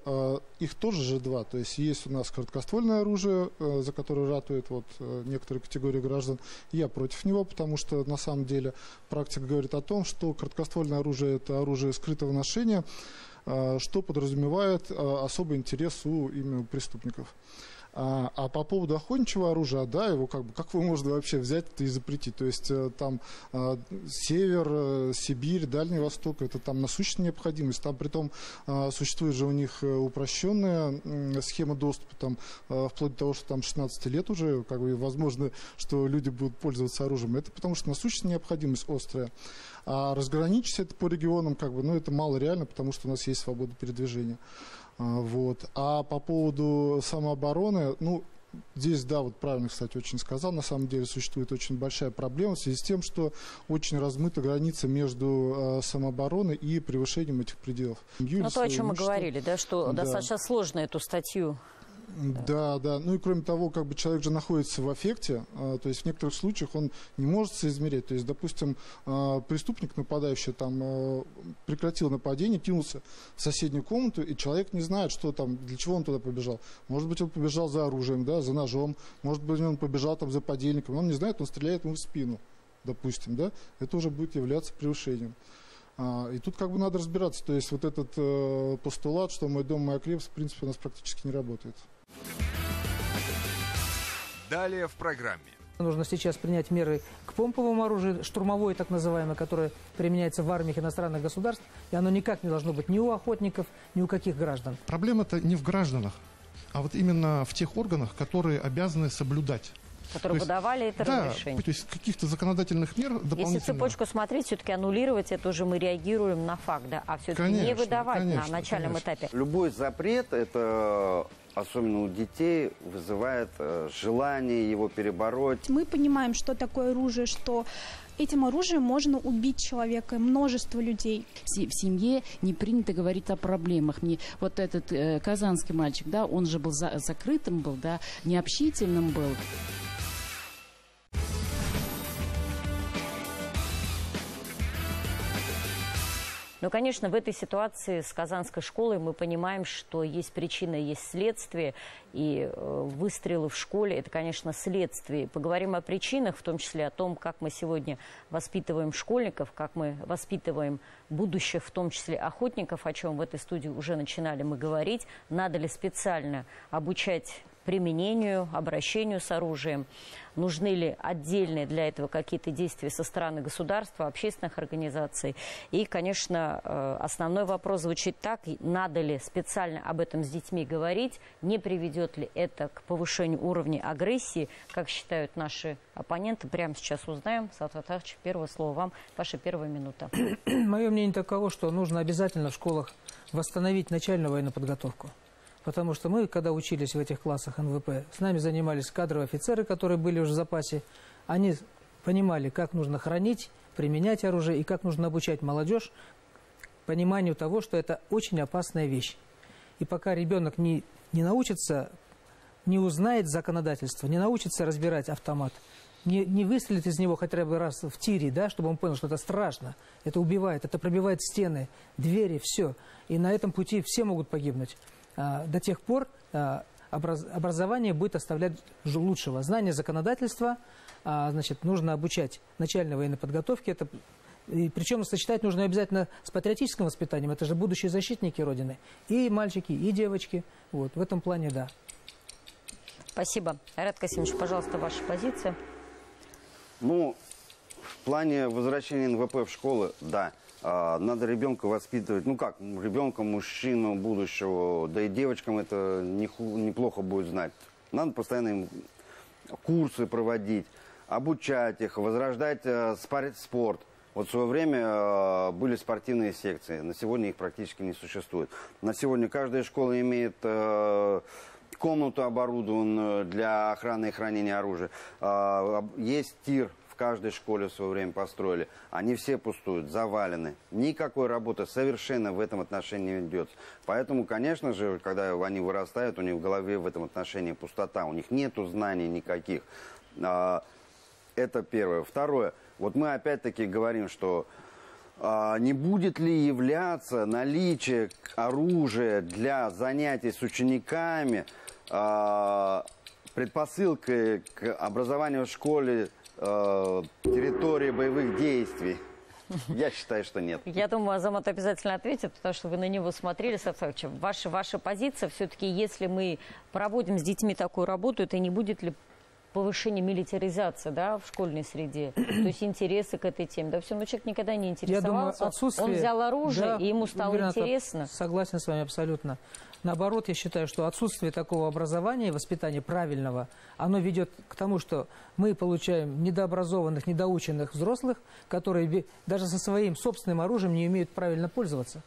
их тоже же два, то есть есть у нас короткоствольное оружие, за которое ратует вот некоторые категории граждан, я против него, потому что на самом деле практика говорит о том, что короткоствольное оружие это оружие скрытого ношения, что подразумевает особый интерес у именно преступников. А по поводу охотничьего оружия, да, его как вы можно вообще взять и запретить? То есть там север, Сибирь, Дальний Восток, это там насущная необходимость. Там притом существует же у них упрощенная схема доступа, там вплоть до того, что там 16 лет уже, возможно, что люди будут пользоваться оружием. Это потому что насущная необходимость острая. А разграничить это по регионам, это мало реально, потому что у нас есть свобода передвижения. Вот. А по поводу самообороны, здесь, да, вот правильно, кстати, очень сказал, на самом деле существует очень большая проблема в связи с тем, что очень размыта граница между самообороной и превышением этих пределов. То, о чем мы говорили, да, что достаточно сложно эту статью. Да. И кроме того, человек же находится в аффекте, то есть в некоторых случаях он не может соизмерять. То есть, допустим, преступник, нападающий, прекратил нападение, кинулся в соседнюю комнату, и человек не знает, что там, для чего он туда побежал. Может быть, он побежал за оружием, да, за ножом, может быть, он побежал за подельником, он не знает, он стреляет ему в спину, допустим, да, это уже будет являться превышением. И тут как бы надо разбираться. То есть вот этот постулат, что мой дом, моя крепость, в принципе, у нас практически не работает. Далее в программе. Нужно сейчас принять меры к помповому оружию, штурмовое так называемое, которое применяется в армиях иностранных государств, и оно никак не должно быть ни у охотников, ни у каких граждан. Проблема-то не в гражданах, а вот именно в тех органах, которые обязаны соблюдать. Которые выдавали это разрешение. То есть каких-то законодательных мер дополнительных. Если цепочку смотреть, все-таки аннулировать, это уже мы реагируем на факт, да, а все-таки не выдавать на начальном этапе. Любой запрет, это, особенно у детей, вызывает желание его перебороть. Мы понимаем, что такое оружие, что этим оружием можно убить человека, множество людей. В семье не принято говорить о проблемах. Вот этот казанский мальчик, да, он же был закрытым, был, да, необщительным был. Но, конечно, в этой ситуации с Казанской школой мы понимаем, что есть причина, есть следствие, и выстрелы в школе – это, конечно, следствие. Поговорим о причинах, в том числе о том, как мы сегодня воспитываем школьников, как мы воспитываем будущих, в том числе охотников, о чем в этой студии уже начинали мы говорить. Надо ли специально обучать применению, обращению с оружием? Нужны ли отдельные для этого какие-то действия со стороны государства, общественных организаций? И, конечно, основной вопрос звучит так: надо ли специально об этом с детьми говорить? Не приведет ли это к повышению уровня агрессии, как считают наши оппоненты? Прямо сейчас узнаем. Саат Фаттахович, первое слово вам, ваша первая минута. Мое мнение таково, что нужно обязательно в школах восстановить начальную военную подготовку. Потому что мы, когда учились в этих классах НВП, с нами занимались кадровые офицеры, которые были уже в запасе. Они понимали, как нужно хранить, применять оружие и как нужно обучать молодежь пониманию того, что это очень опасная вещь. И пока ребенок не научится, не узнает законодательство, не научится разбирать автомат, не выстрелит из него хотя бы раз в тире, да, чтобы он понял, что это страшно, это убивает, это пробивает стены, двери, все. И на этом пути все могут погибнуть. До тех пор образование будет оставлять лучшего. Знание законодательства, значит, нужно обучать начальной военной подготовке. Причем сочетать нужно обязательно с патриотическим воспитанием. Это же будущие защитники Родины. И мальчики, и девочки. Вот, в этом плане, да. Спасибо. Айрат Касимович, пожалуйста, ваша позиция. Ну, в плане возвращения НВП в школы, да. Надо ребенка воспитывать, ну как, ребенка, мужчину будущего, да и девочкам это неплохо будет знать. Надо постоянно им курсы проводить, обучать их, возрождать спорт. Вот в свое время были спортивные секции, на сегодня их практически не существует. На сегодня каждая школа имеет комнату, оборудованную для охраны и хранения оружия. Есть тир. В каждой школе в свое время построили. Они все пустуют, завалены. Никакой работы совершенно в этом отношении не ведется. Поэтому, конечно же, когда они вырастают, у них в голове в этом отношении пустота. У них нету знаний никаких. Это первое. Второе. Вот мы опять-таки говорим, что не будет ли являться наличие оружия для занятий с учениками предпосылкой к образованию в школе территории боевых действий? Я считаю, что нет. Я думаю, Азамат обязательно ответит, потому что вы на него смотрели, Саат Фаттахович. Ваша позиция все-таки, если мы проводим с детьми такую работу, это не будет ли повышение милитаризации, да, в школьной среде? То есть интересы к этой теме. Да, все, но человек никогда не интересовался. Я думаю, он взял оружие, да, и ему стало интересно. Согласен с вами абсолютно. Наоборот, я считаю, что отсутствие такого образования, воспитания правильного, оно ведет к тому, что мы получаем недообразованных, недоученных взрослых, которые даже со своим собственным оружием не умеют правильно пользоваться.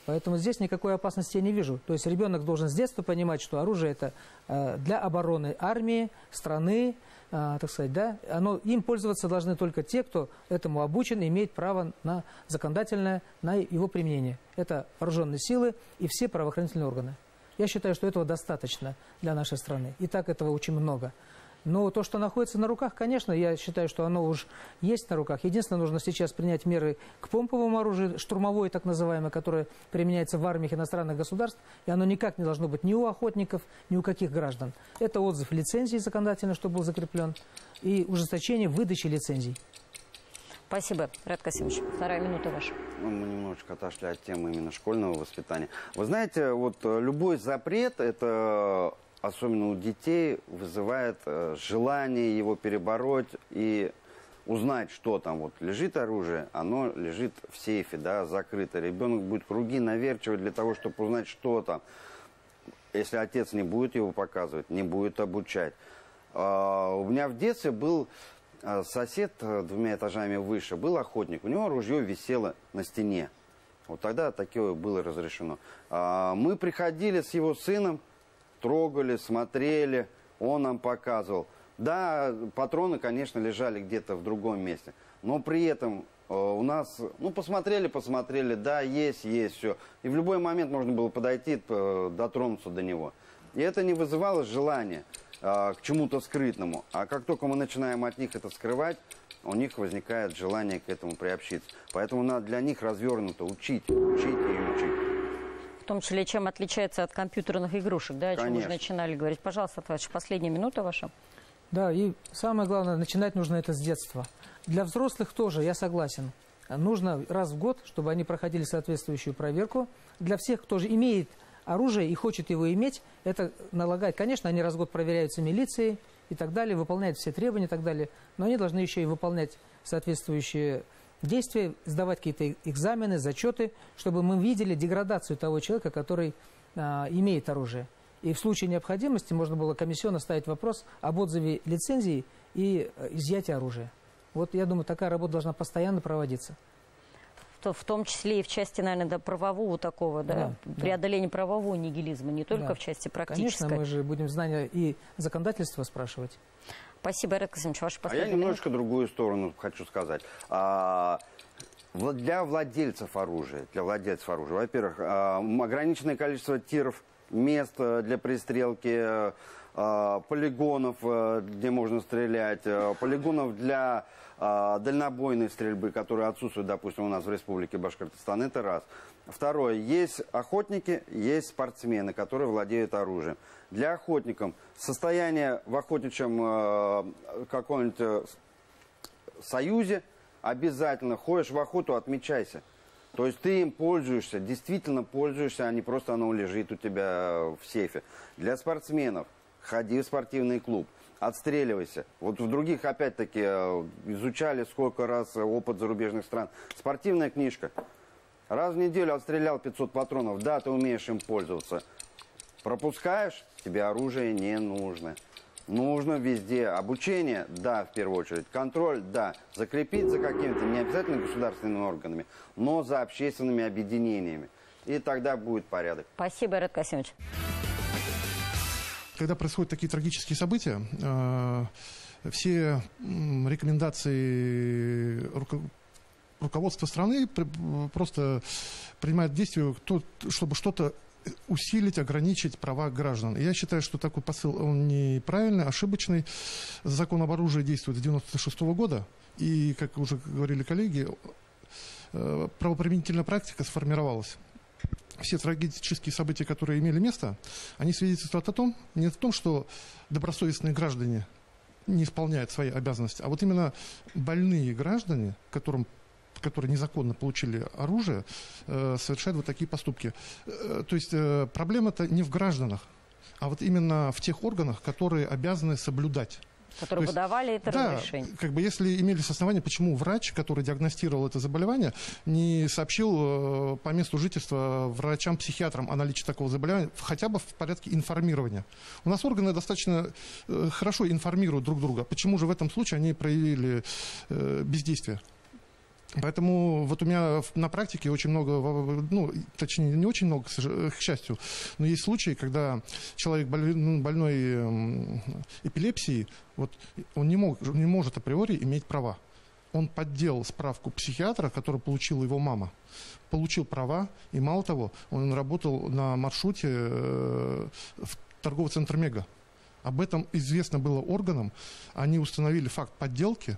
Поэтому здесь никакой опасности я не вижу. То есть ребенок должен с детства понимать, что оружие это для обороны армии, страны, так сказать, да. Им пользоваться должны только те, кто этому обучен и имеет право на законодательное, на его применение. Это вооруженные силы и все правоохранительные органы. Я считаю, что этого достаточно для нашей страны. И так этого очень много. Но то, что находится на руках, конечно, я считаю, что оно уже есть на руках. Единственное, нужно сейчас принять меры к помповому оружию, штурмовое так называемое, которое применяется в армиях иностранных государств, и оно никак не должно быть ни у охотников, ни у каких граждан. Это отзыв лицензии законодательно, что был закреплен, и ужесточение выдачи лицензий. Спасибо, Рад Касимович. 2 минута ваша. Мы немножечко отошли от темы именно школьного воспитания. Вы знаете, вот любой запрет, это особенно у детей, вызывает желание его перебороть и узнать, что там. Вот лежит оружие, оно лежит в сейфе, да, закрыто. Ребенок будет круги наверчивать для того, чтобы узнать, что там. Если отец не будет его показывать, не будет обучать. У меня в детстве был сосед 2 этажами выше, был охотник. У него ружье висело на стене. Вот тогда такое было разрешено. Мы приходили с его сыном, трогали, смотрели, он нам показывал. Да, патроны, конечно, лежали где-то в другом месте. Но при этом у нас, посмотрели, да, есть, все. И в любой момент можно было подойти, дотронуться до него. И это не вызывало желания к чему-то скрытному. А как только мы начинаем от них это скрывать, у них возникает желание к этому приобщиться. Поэтому надо для них развернуто учить и учить. В том числе, чем отличается от компьютерных игрушек, да, о чем мы уже начинали говорить. Пожалуйста, последняя минута ваша. Да, и самое главное, начинать нужно это с детства. Для взрослых тоже, я согласен. Нужно раз в год, чтобы они проходили соответствующую проверку. Для всех, кто же имеет оружие и хочет его иметь, это налагает. Конечно, они раз в год проверяются милицией и так далее, выполняют все требования и так далее. Но они должны еще и выполнять соответствующие действия, сдавать какие-то экзамены, зачеты, чтобы мы видели деградацию того человека, который имеет оружие. И в случае необходимости можно было комиссионно ставить вопрос об отзыве лицензии и изъятии оружия. Вот я думаю, такая работа должна постоянно проводиться. В том числе и в части, наверное, правового такого, да, преодоления правового нигилизма, не только в части практической. Конечно, мы же будем знания и законодательства спрашивать. Спасибо, Рад Касимович, ваша последняя я немножко другую сторону хочу сказать. Для владельцев оружия, во-первых, ограниченное количество тиров, мест для пристрелки, полигонов, где можно стрелять, полигонов для дальнобойной стрельбы, которые отсутствуют, допустим, у нас в Республике Башкортостан. Это раз. Второе. Есть охотники, есть спортсмены, которые владеют оружием. Для охотников состояние в охотничьем каком-нибудь союзе обязательно. Ходишь в охоту, отмечайся. То есть ты им пользуешься, действительно пользуешься, а не просто оно лежит у тебя в сейфе. Для спортсменов ходи в спортивный клуб, отстреливайся. Вот в других, опять-таки, изучали сколько раз опыт зарубежных стран. Спортивная книжка. Раз в неделю отстрелял 500 патронов, да, ты умеешь им пользоваться. Пропускаешь, тебе оружие не нужно. Нужно везде обучение, да, в первую очередь. Контроль, да. Закрепить за какими-то, не обязательно государственными органами, но за общественными объединениями. И тогда будет порядок. Спасибо, Рад Касимович. Когда происходят такие трагические события, все рекомендации руководства страны просто принимают действия, чтобы что-то усилить, ограничить права граждан. Я считаю, что такой посыл, он неправильный, ошибочный. Закон об оружии действует с 1996 года. И, как уже говорили коллеги, правоприменительная практика сформировалась. Все трагические события, которые имели место, они свидетельствуют о том, не о том, что добросовестные граждане не исполняют свои обязанности, а вот именно больные граждане, которые незаконно получили оружие, совершают вот такие поступки. То есть проблема-то не в гражданах, а вот именно в тех органах, которые обязаны соблюдать. Которые выдавали это разрешение. Как бы если имелись основания, почему врач, который диагностировал это заболевание, не сообщил по месту жительства врачам-психиатрам о наличии такого заболевания, хотя бы в порядке информирования. У нас органы достаточно хорошо информируют друг друга. Почему же в этом случае они проявили бездействие? Поэтому вот у меня на практике очень много, точнее не очень много, к счастью, но есть случаи, когда человек больной эпилепсией, вот, он не может априори иметь права. Он подделал справку психиатра, которую получила его мама, получил права, и мало того, он работал на маршруте в торговый центр «Мега». Об этом известно было органам, они установили факт подделки,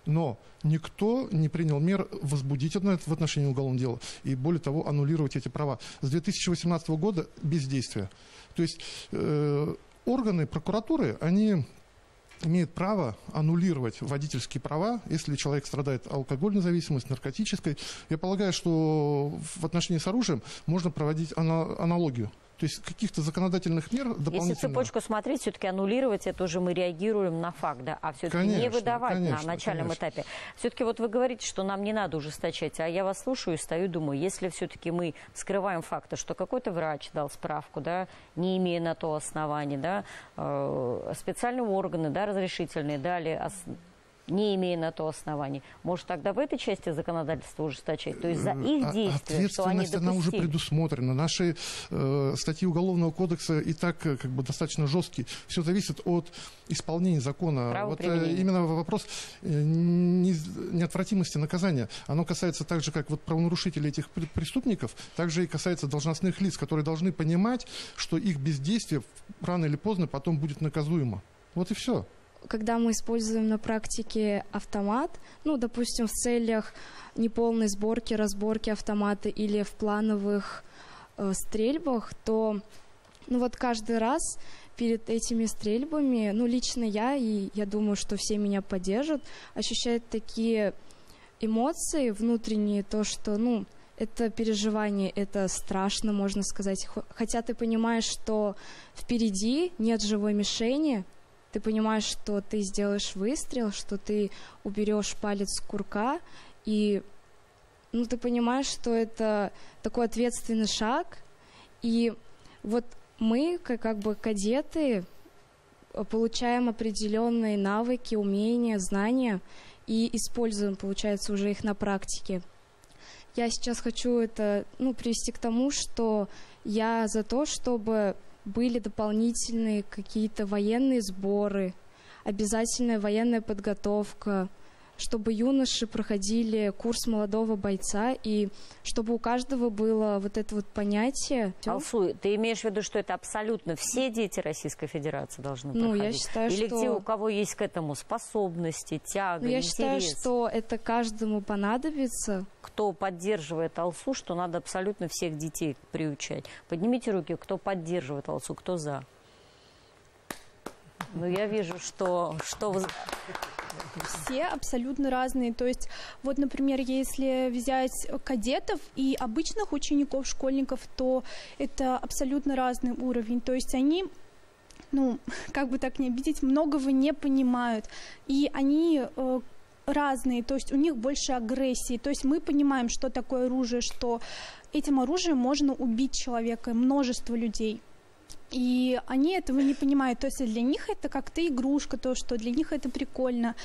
но никто не принял мер возбудить в отношении уголовного дела и, более того, аннулировать эти права. С 2018 года бездействие. То есть органы прокуратуры, они имеет право аннулировать водительские права, если человек страдает алкогольной зависимостью, наркотической. Я полагаю, что в отношении с оружием можно проводить аналогию. То есть каких-то законодательных мер дополнительных. Если цепочку смотреть, все-таки аннулировать, это уже мы реагируем на факт, да, а все-таки не выдавать на начальном этапе. Все-таки вот вы говорите, что нам не надо ужесточать, а я вас слушаю и стою, думаю, если все-таки мы скрываем факты, что какой-то врач дал справку, да, не имея на то оснований, да, специальные органы, да, разрешительные дали, не имея на то оснований. Может, тогда в этой части законодательства ужесточать? То есть за их действия, что они допустили? Она уже предусмотрена. Наши статьи Уголовного кодекса и так как бы достаточно жесткие. Все зависит от исполнения закона. Вот именно вопрос неотвратимости наказания. Оно касается так же, как вот правонарушителей этих преступников, также и касается должностных лиц, которые должны понимать, что их бездействие рано или поздно потом будет наказуемо. Вот и все. Когда мы используем на практике автомат, ну, допустим, в целях неполной сборки, разборки автомата или в плановых стрельбах, то, ну, вот каждый раз перед этими стрельбами, ну, лично я, и я думаю, что все меня поддержат, ощущают такие эмоции внутренние, то, что, ну, это переживание, это страшно, можно сказать. Хотя ты понимаешь, что впереди нет живой мишени, ты понимаешь, что ты сделаешь выстрел, что ты уберешь палец с курка, и, ну, ты понимаешь, что это такой ответственный шаг. И вот мы, как бы кадеты, получаем определенные навыки, умения, знания и используем, получается, уже их на практике. Я сейчас хочу это, ну, привести к тому, что я за то, чтобы были дополнительные какие-то военные сборы, обязательная военная подготовка, чтобы юноши проходили курс молодого бойца, и чтобы у каждого было вот это вот понятие. Алсу, ты имеешь в виду, что это абсолютно все дети Российской Федерации должны проходить? Ну, я считаю, или что... те, у кого есть к этому способности, тяга, я интерес? считаю, что это каждому понадобится. Кто поддерживает Алсу, что надо абсолютно всех детей приучать? Поднимите руки, кто поддерживает Алсу, кто за? Ну, я вижу, что вы... Все абсолютно разные. То есть, вот, например, если взять кадетов и обычных учеников, школьников, то это абсолютно разный уровень. То есть они, ну, как бы так не обидеть, многого не понимают. И они разные, то есть у них больше агрессии. То есть мы понимаем, что такое оружие, что этим оружием можно убить человека, множество людей. И они этого не понимают. То есть для них это как-то игрушка, то, что для них это прикольно.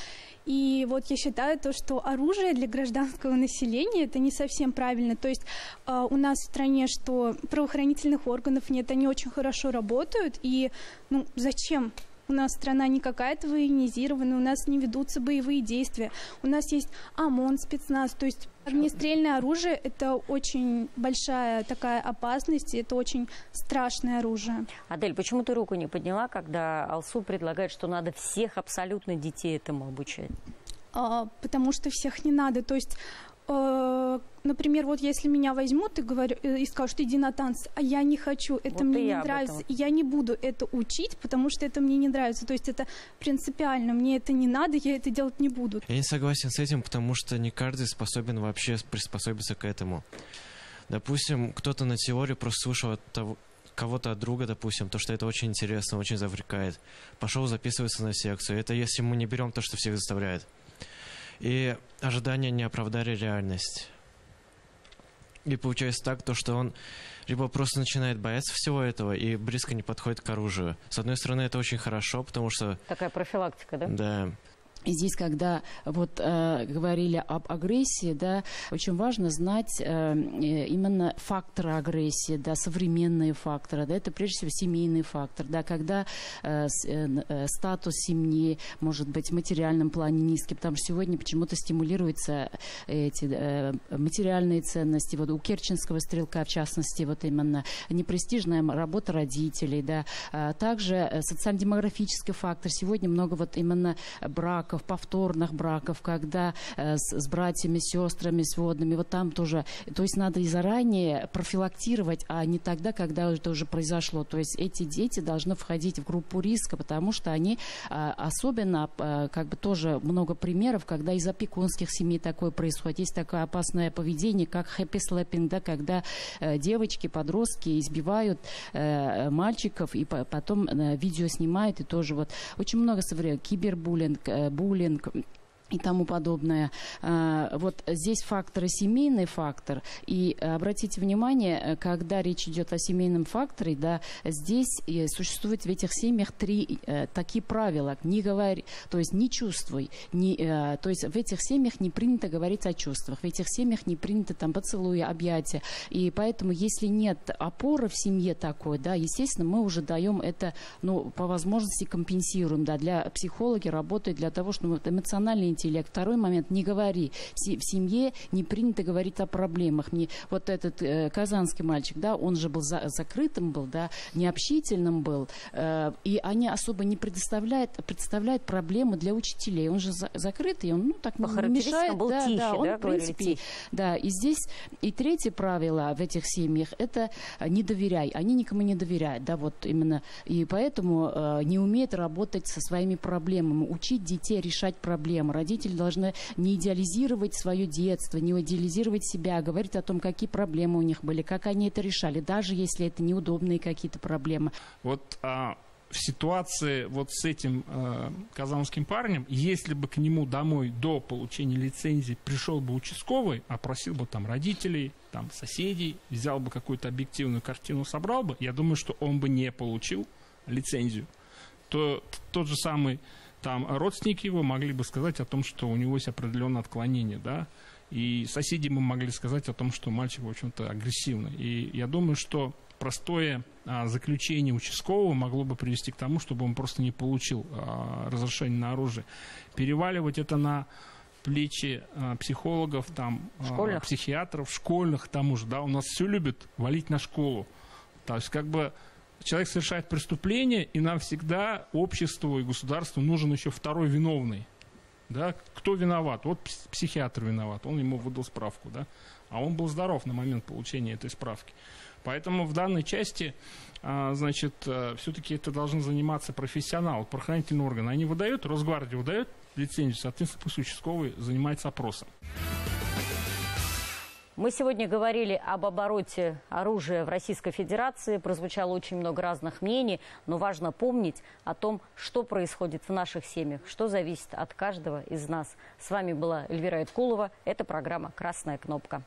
И вот я считаю, то, что оружие для гражданского населения это не совсем правильно. То есть у нас в стране, что правоохранительных органов нет, они очень хорошо работают. И ну, зачем? У нас страна не какая-то военизированная, у нас не ведутся боевые действия. У нас есть ОМОН, спецназ. То есть огнестрельное оружие – это очень большая такая опасность, и это очень страшное оружие. Адель, почему ты руку не подняла, когда Алсу предлагает, что надо всех абсолютно детей этому обучать? Потому что всех не надо. То есть, например, вот если меня возьмут и скажут, иди на танцы, а я не хочу, это вот мне не нравится, и я не буду это учить, потому что это мне не нравится. То есть это принципиально, мне это не надо, я это делать не буду. Я не согласен с этим, потому что не каждый способен вообще приспособиться к этому. Допустим, кто-то на теории просто слушал от кого-то от друга, допустим, то, что это очень интересно, очень завлекает. Пошел записываться на секцию. Это если мы не берем то, что всех заставляет. И ожидания не оправдали реальность. И получается так, то, что он либо просто начинает бояться всего этого и близко не подходит к оружию. С одной стороны, это очень хорошо, потому что... Такая профилактика, да? Да. И здесь, когда вот говорили об агрессии, да, очень важно знать именно факторы агрессии, да, современные факторы, да, это прежде всего семейный фактор, да, когда статус семьи может быть в материальном плане низкий, потому что сегодня почему-то стимулируются эти материальные ценности, вот у керченского стрелка, в частности, вот именно непрестижная работа родителей, да, также социально-демографический фактор, сегодня много вот именно браков, браков, повторных браков, когда с братьями, сестрами, сводными, вот там тоже, то есть надо и заранее профилактировать, а не тогда, когда это уже произошло. То есть эти дети должны входить в группу риска, потому что они особенно, как бы тоже много примеров, когда из опекунских семей такое происходит. Есть такое опасное поведение, как хэппи-слэппинг, да, когда девочки, подростки избивают мальчиков и потом видео снимают, и тоже вот очень много современных, кибербуллинг, буллинг и тому подобное. Вот здесь факторы, семейный фактор. И обратите внимание, когда речь идет о семейном факторе, да, здесь существует в этих семьях три такие правила. Не говори, то есть не чувствуй. То есть в этих семьях не принято говорить о чувствах. В этих семьях не принято там поцелуи, объятия. И поэтому, если нет опоры в семье такой, да, естественно, мы уже даем это, ну, по возможности компенсируем. Да, для психологи работают для того, чтобы эмоциональный интеллект. Второй момент, не говори. В семье не принято говорить о проблемах. Вот этот казанский мальчик, да, он же был закрытым был, да, необщительным был, и они особо не представляют проблемы для учителей. Он же закрытый, он, ну, так мешает. Был тихий, да, он, в принципе, да, и здесь, и третье правило в этих семьях, это не доверяй. Они никому не доверяют, да, вот именно, и поэтому не умеют работать со своими проблемами, учить детей решать проблемы. Родители должны не идеализировать свое детство, не идеализировать себя, говорить о том, какие проблемы у них были, как они это решали, даже если это неудобные какие-то проблемы. Вот в ситуации вот с этим казанским парнем, если бы к нему домой до получения лицензии пришел бы участковый, опросил бы там родителей, там соседей, взял бы какую-то объективную картину, собрал бы, я думаю, что он бы не получил лицензию. То тот же самый там родственники его могли бы сказать о том, что у него есть определенное отклонение, да, и соседи бы могли сказать о том, что мальчик, в общем-то, агрессивный. И я думаю, что простое заключение участкового могло бы привести к тому, чтобы он просто не получил разрешение на оружие. Переваливать это на плечи психологов, там, психиатров, школьных, тому же, да, у нас все любят валить на школу. То есть, как бы, человек совершает преступление, и нам всегда обществу и государству нужен еще второй виновный. Да? Кто виноват? Вот психиатр виноват, он ему выдал справку, да? А он был здоров на момент получения этой справки. Поэтому в данной части, значит, все-таки это должен заниматься профессионал, правоохранительный орган. Они выдают, Росгвардия выдает лицензию, соответственно, пусть участковый занимается опросом. Мы сегодня говорили об обороте оружия в Российской Федерации. Прозвучало очень много разных мнений, но важно помнить о том, что происходит в наших семьях, что зависит от каждого из нас. С вами была Эльвира Айткулова. Это программа «Красная кнопка».